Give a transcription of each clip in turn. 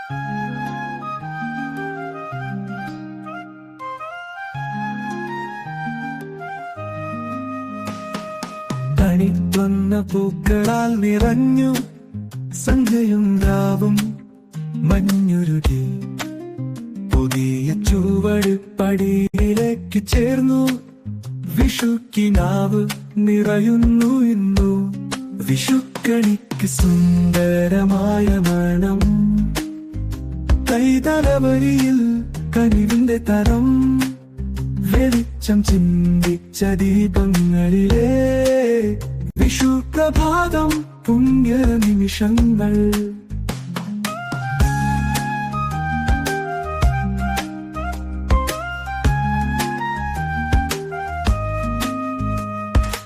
തനിത്വന്ന പൂക്കളാൽ നിറഞ്ഞു സന്ധ്യയും രാവും മഞ്ഞുരുകി. പുതിയ ചുവട് പടിയിലേക്ക് ചേർന്നു. വിഷുക്കിനാവ് നിറയുന്നു ഇന്നു. വിഷുക്കണിക്ക് സുന്ദരമായ മണം. കൈതലവരിയിൽ കനിവിന്റെ തരം. വെളിച്ചം ചിന്തിച്ച ദീപങ്ങളിലെ വിഷു പ്രഭാതം പുണ്യ നിമിഷങ്ങൾ.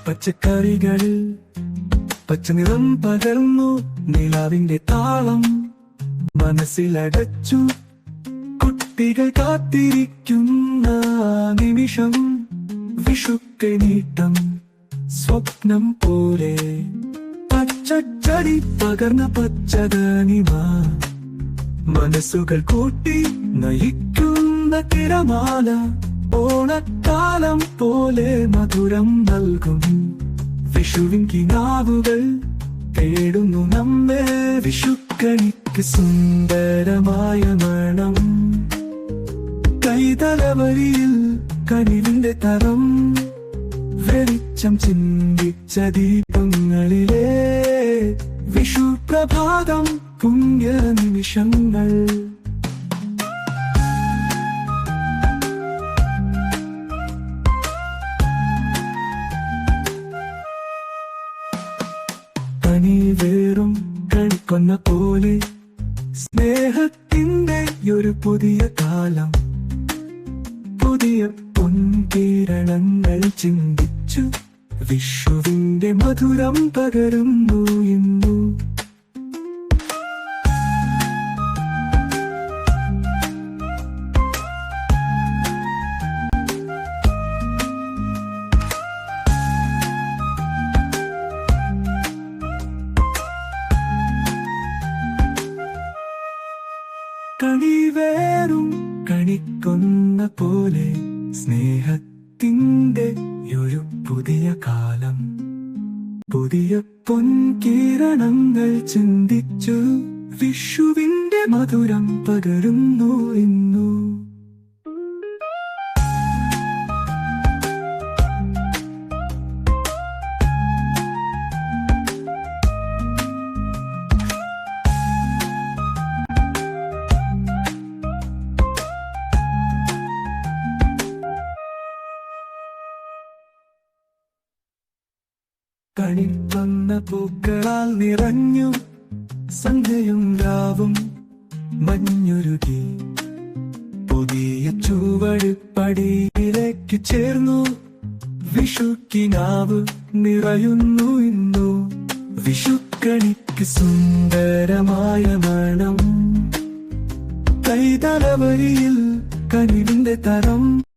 പച്ചക്കറികളിൽ പച്ചനിറം പകർന്നു. നിലാവിന്റെ താളം മനസ്സിലടച്ചു. കുട്ടികൾ കാത്തിരിക്കുന്ന നിമിഷം. വിഷുക്കൈനീട്ടം സ്വപ്നം പോലെ. പച്ചച്ചടി പകർന്ന പച്ചതനിമ. മനസ്സുകൾ കൂട്ടി നയിക്കുന്ന തിരമാല. ഓണക്കാലം പോലെ മധുരം നൽകും. വിഷുവിൻ കിനാവുകൾ തേടുന്നു നമ്മെ. വിഷുക്കണിക്ക് സുന്ദരമായ മണം. കൈതലവരിയിൽ കനിവിന്റെ തരം. വെളിച്ചം ചിന്തിച്ച ദീപങ്ങളിലെ വിഷു പ്രഭാതം പുണ്യ നിമിഷങ്ങൾ. വേറും കണിക്കൊന്ന പോലെ സ്നേഹത്തിന്റെ ഒരു പുതിയ കാലം. പുതിയ പൊൻകിരണങ്ങൾ ചിന്തിച്ചു. വിഷുവിന്റെ മധുരം പകരുന്നു ഇന്നു. കണിവേറും കണിക്കൊന്ന പോലെ സ്നേഹത്തിന്റെ ഒരു പുതിയ കാലം. പുതിയ പൊൻകിരണങ്ങൾ ചിന്തിച്ചു. വിഷുവിന്റെ മധുരം പകരുന്നു ഇന്നു. കണിവന്ന പൂക്കളാൽ നിറഞ്ഞു. സന്ധ്യയും രാവും മഞ്ഞുരുകി. പുതിയ ചുവട് പടിയിലേക്ക് ചേർന്നു. വിഷുക്കിനാവ് നിറയുന്നു ഇന്നു. വിഷുക്കണിക്ക് സുന്ദരമായ മണം. കൈതലവരിയിൽ കനിവിന്റെ തരം.